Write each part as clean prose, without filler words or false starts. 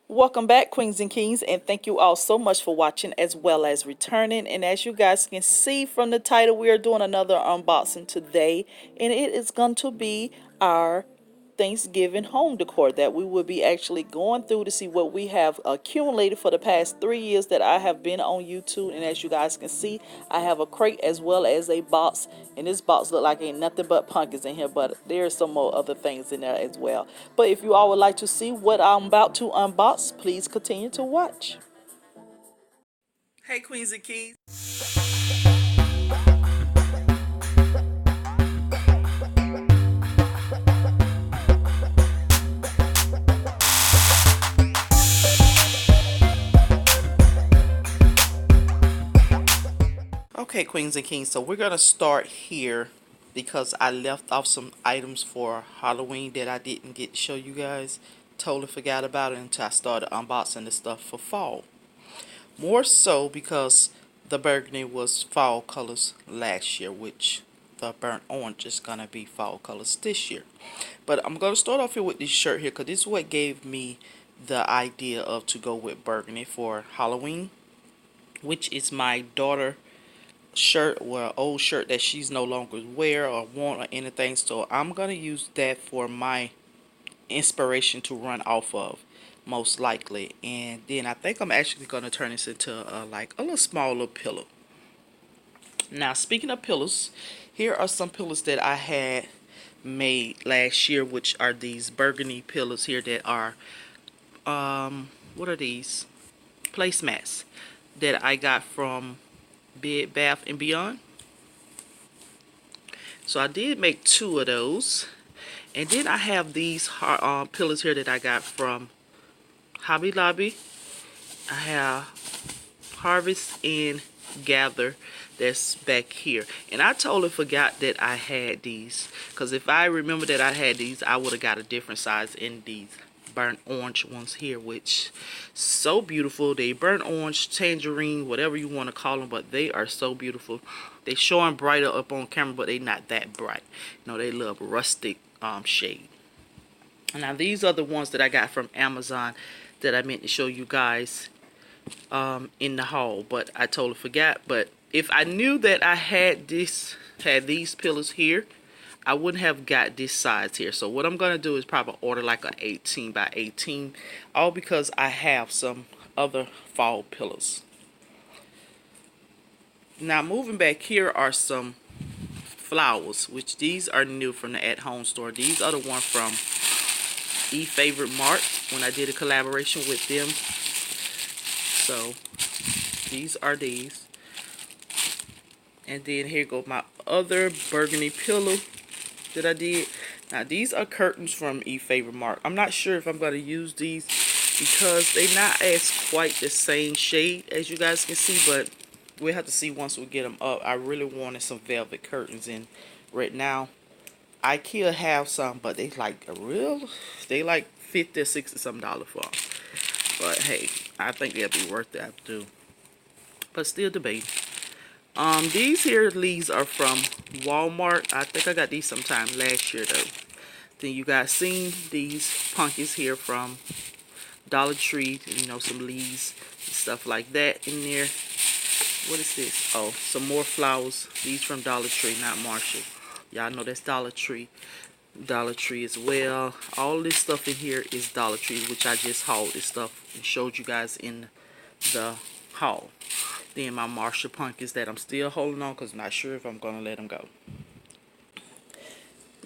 Welcome back, Queens and Kings, and thank you all so much for watching as well as returning. And as you guys can see from the title, we are doing another unboxing today, and it is going to be our Thanksgiving home decor that we will be actually going through to see what we have accumulated for the past 3 years that I have been on YouTube. And as you guys can see, I have a crate as well as a box, and this box look like ain't nothing but pumpkins in here, but there's some more other things in there as well. But if you all would like to see what I'm about to unbox, please continue to watch. Hey, Queens and Kings. Okay, Queens and Kings, so we're going to start here because I left off some items for Halloween that I didn't get to show you guys. Totally forgot about it until I started unboxing the stuff for fall. More so because the burgundy was fall colors last year, which the burnt orange is going to be fall colors this year. But I'm going to start off here with this shirt here because this is what gave me the idea of to go with burgundy for Halloween, which is my daughter shirt or an old shirt that she's no longer wear or want or anything. So I'm going to use that for my inspiration to run off of, most likely. And then I think I'm actually going to turn this into like a little small little pillow. Now, speaking of pillows, here are some pillows that I had made last year, which are these burgundy pillows here that are what are these placemats that I got from Bed Bath and Beyond. So I did make two of those. And then I have these pillows here that I got from Hobby Lobby. I have Harvest and Gather that's back here. And I totally forgot that I had these. Because if I remember that I had these, I would have got a different size in these burnt orange ones here, which so beautiful. They burnt orange, tangerine, whatever you want to call them, but they are so beautiful. They showing brighter up on camera, but they not that bright. You know, they look rustic shade. Now these are the ones that I got from Amazon that I meant to show you guys in the haul, but I totally forgot. But if I knew that I had these pillows here, I wouldn't have got this size here. So what I'm gonna do is probably order like a 18 by 18, all because I have some other fall pillows. Now moving back, here are some flowers, which these are new from the at home store. These are the one from Favorite Mart when I did a collaboration with them. So these are these. And then here go my other burgundy pillow that I did. Now these are curtains from Favorite Mart. I'm not sure if I'm going to use these because they're not as quite the same shade as you guys can see, but we'll have to see once we get them up. I really wanted some velvet curtains, and right now IKEA have some, but they like they like 50 or 60 some dollars for them. But hey, I think they'll be worth it too. But still debating. These here leaves are from Walmart. I think I got these sometime last year though. Then you guys seen these pumpkins here from Dollar Tree. You know, some leaves and stuff like that in there. What is this? Oh, some more flowers. These from Dollar Tree, not Marshall. Y'all know that's Dollar Tree. Dollar Tree as well. All this stuff in here is Dollar Tree, which I just hauled this stuff and showed you guys in the haul. Then my Marshall pumpkins that I'm still holding on because I'm not sure if I'm going to let them go.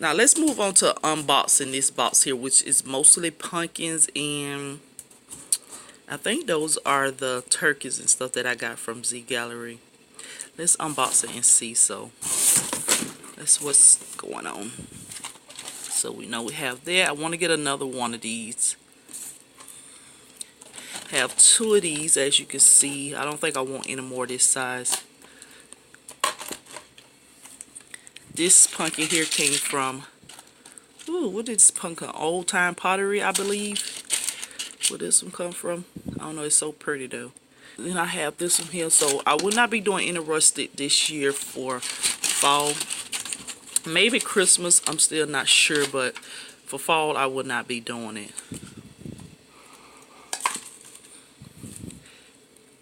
Now let's move on to unboxing this box here, which is mostly pumpkins, and I think those are the turkeys and stuff that I got from Z Gallery. Let's unbox it and see. So that's what's going on. So we know we have that. I want to get another one of these. Have two of these, as you can see. I don't think I want any more this size. This pumpkin here came from, ooh, what is this pumpkin? Old Time Pottery, I believe. Where this one come from? I don't know. It's so pretty though. Then I have this one here. So I will not be doing any rustic this year for fall. Maybe Christmas. I'm still not sure, but for fall I will not be doing it.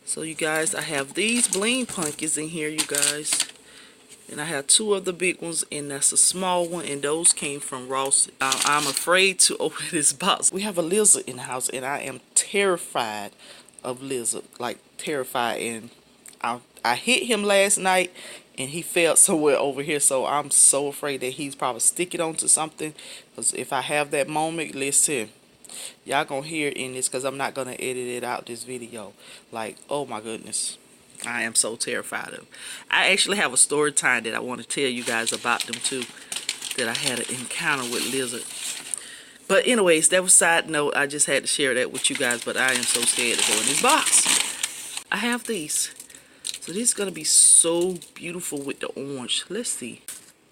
So you guys, I have these bling pumpkins in here, you guys. And I have two of the big ones, and that's a small one, and those came from Ross. I'm afraid to open this box. We have a lizard in the house, and I am terrified of lizard, like terrified. And I hit him last night, and he fell somewhere over here, so I'm so afraid that he's probably sticking onto something. Because if I have that moment, listen, y'all gonna hear in this, because I'm not gonna edit it out this video. Like, oh my goodness, I am so terrified of. I actually have a story time that I want to tell you guys about them too, that I had an encounter with lizard. But anyways, that was a side note. I just had to share that with you guys, but I am so scared to go in this box. I have these. So this is going to be so beautiful with the orange. Let's see.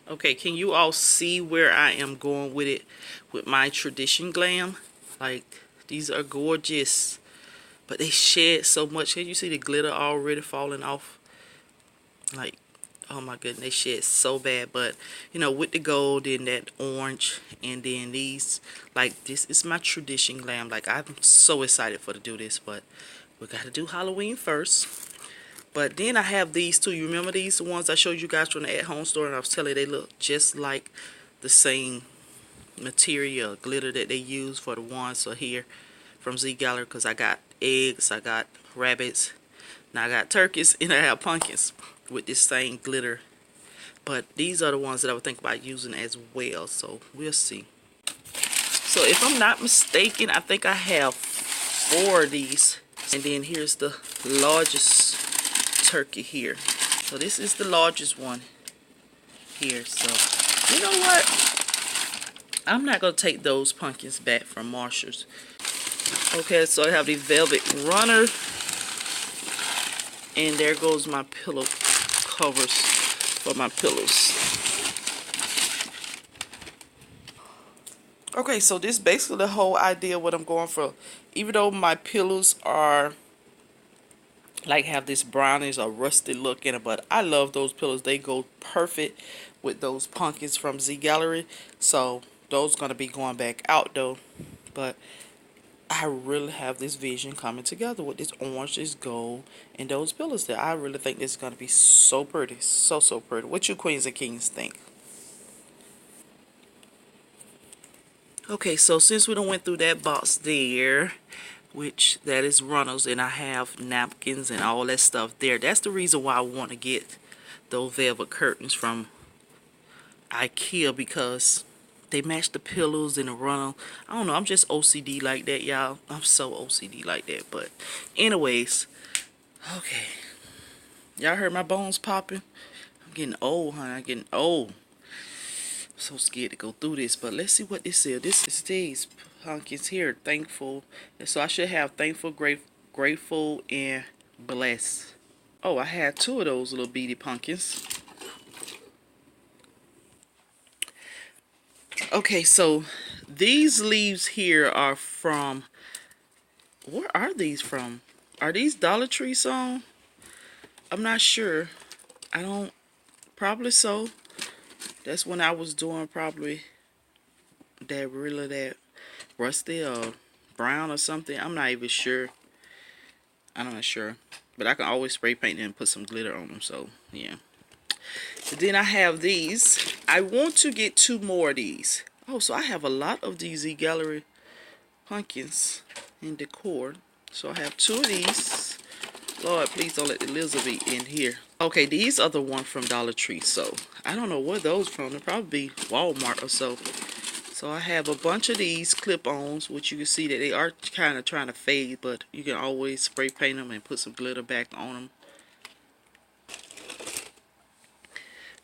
Okay, can you all see where I am going with it with my tradition glam? Like, these are gorgeous, but they shed so much. Can you see the glitter already falling off? Like, oh my goodness, they shed so bad. But you know, with the gold and that orange, and then these, like, this is my tradition glam. Like, I'm so excited for to do this, but we got to do Halloween first. But then I have these too. You remember these, the ones I showed you guys from the at-home store, and I was telling you they look just like the same material glitter that they use for the ones so here from Z Gallery, because I got eggs, I got rabbits, now I got turkeys, and I have pumpkins with this same glitter. But these are the ones that I would think about using as well, so we'll see. So if I'm not mistaken, I think I have 4 of these, and then here's the largest turkey here. So this is the largest one here. So you know what, I'm not gonna take those pumpkins back from Marshall's. Okay, so I have the velvet runner, and there goes my pillow covers for my pillows. Okay, so this is basically the whole idea of what I'm going for. Even though my pillows are like have this brownish or rusty look in it, but I love those pillows. They go perfect with those pumpkins from Z Gallery. So those gonna be going back out though. But I really have this vision coming together with this orange, this gold, and those pillows there. I really think this is gonna be so pretty, so pretty. What you queens and kings think? Okay, so since we done went through that box there, which that is runners, and I have napkins and all that stuff there. That's the reason why I want to get those velvet curtains from IKEA, because they match the pillows and the runner. I don't know, I'm just OCD like that, y'all. I'm so OCD like that. But anyways, okay, y'all heard my bones popping? I'm getting old, honey. I'm getting old. I'm so scared to go through this, but let's see what this is. This is these pumpkins here, thankful. And so I should have thankful, grateful, and blessed. Oh, I had 2 of those little beady pumpkins. Okay, so these leaves here are from, where are these from? Are these Dollar Tree song? I'm not sure. I don't, probably so. That's when I was doing probably that rusty or brown or something. I'm not even sure. I'm not sure. But I can always spray paint them and put some glitter on them. So, yeah. And then I have these. I want to get 2 more of these. Oh, so I have a lot of these Z Gallery pumpkins in Decor. So I have 2 of these. Lord, please don't let the lizard be in here. Okay, these are the one from Dollar Tree. So I don't know where those from. They'll probably be Walmart or so. So I have a bunch of these clip-ons, which you can see that they are kind of trying to fade, but you can always spray paint them and put some glitter back on them.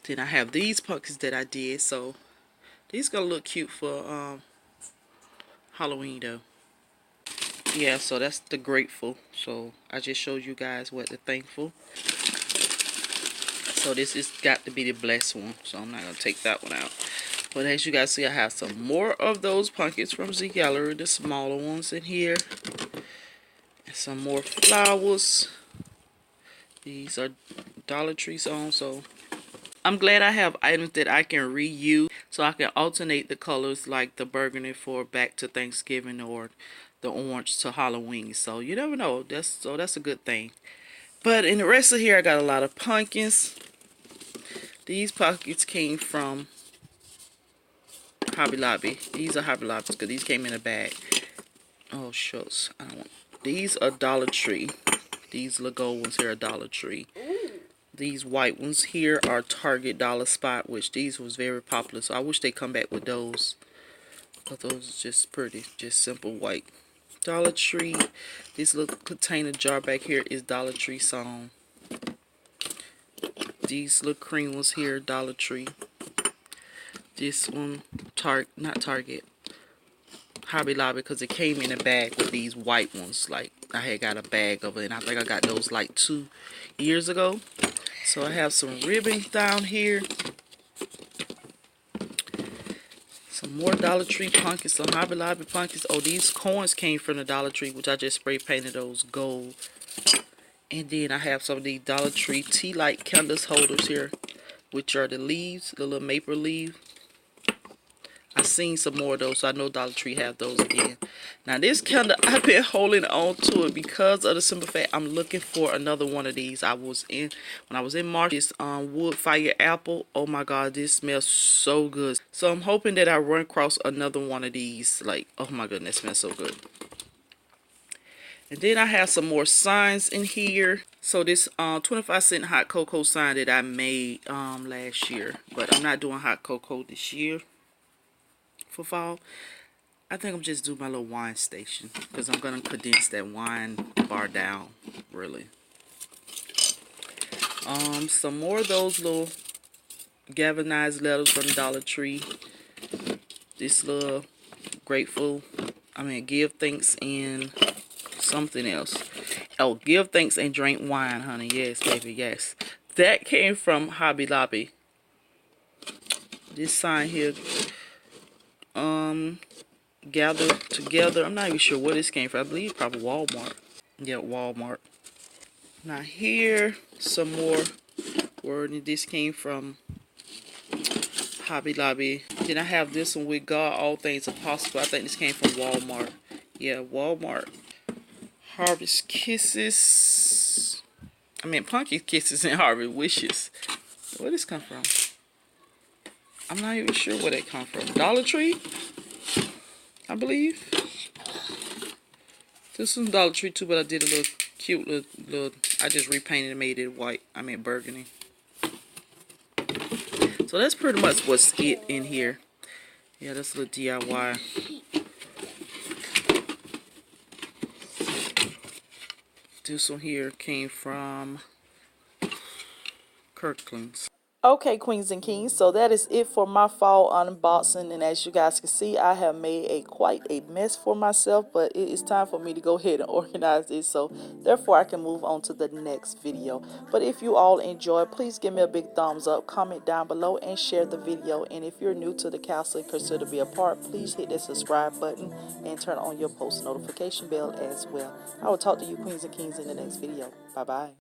Then I have these pumpkins that I did, so these gonna look cute for Halloween though. Yeah, so that's the grateful. So I just showed you guys what the thankful. So this is got to be the blessed one, so I'm not gonna take that one out. But as you guys see, I have some more of those pumpkins from Z Gallery, the smaller ones in here. And some more flowers. These are Dollar Tree songs, so I'm glad I have items that I can reuse, so I can alternate the colors, like the burgundy for back to Thanksgiving or the orange to Halloween. So you never know. That's a good thing. But in the rest of here, I got a lot of pumpkins. These pockets came from Hobby Lobby. These are Hobby Lobbies because these came in a bag. Oh, shucks. I don't want. These are Dollar Tree. These little gold ones here are Dollar Tree. These white ones here are Target Dollar Spot, which these was very popular. So I wish they come back with those. But those are just pretty. Just simple white. Dollar Tree. This little container jar back here is Dollar Tree Song. These little cream ones here, Dollar Tree. This one, not Target. Hobby Lobby, because it came in a bag with these white ones. Like, I had got a bag of it, and I think I got those like 2 years ago. So I have some ribbons down here. Some more Dollar Tree pumpkins, some Hobby Lobby pumpkins. Oh, these coins came from the Dollar Tree, which I just spray painted those gold. And then I have some of these Dollar Tree tea light candles holders here, which are the leaves, the little maple leaf. I seen some more of those, so I know Dollar Tree have those again. Now this candle, I've been holding on to it because of the simple fact I'm looking for another one of these. When I was in March, this wood fire apple. Oh my God, this smells so good. So I'm hoping that I run across another one of these. Like, oh my goodness, it smells so good. And then I have some more signs in here. So this 25-cent hot cocoa sign that I made last year, but I'm not doing hot cocoa this year for fall. I think I'm just doing my little wine station because I'm gonna condense that wine bar down, really. Some more of those little galvanized letters from Dollar Tree. This little give thanks and something else. Oh, give thanks and drink wine, honey. Yes, baby, yes. That came from Hobby Lobby. This sign here, gather together. I'm not even sure where this came from. I believe probably Walmart. Yeah, Walmart. Now here, some more wording. This came from Hobby Lobby. Then I have this one, with God all things are possible. I think this came from Walmart. Yeah, Walmart. Harvest Kisses. Pumpkin Kisses and Harvest Wishes. Where did this come from? I'm not even sure where that come from. Dollar Tree, I believe. This one's Dollar Tree too, but I did a little cute little I just repainted and made it white. Burgundy. So that's pretty much what's it in here. Yeah, that's a little DIY. This one here came from Kirkland's. Okay, queens and kings, so that is it for my fall unboxing, and as you guys can see, I have made quite a mess for myself, but it is time for me to go ahead and organize this, so therefore I can move on to the next video. But if you all enjoyed, please give me a big thumbs up, comment down below, and share the video. And if you're new to the castle and consider to be a part, please hit that subscribe button and turn on your post notification bell as well. I will talk to you queens and kings in the next video. Bye bye.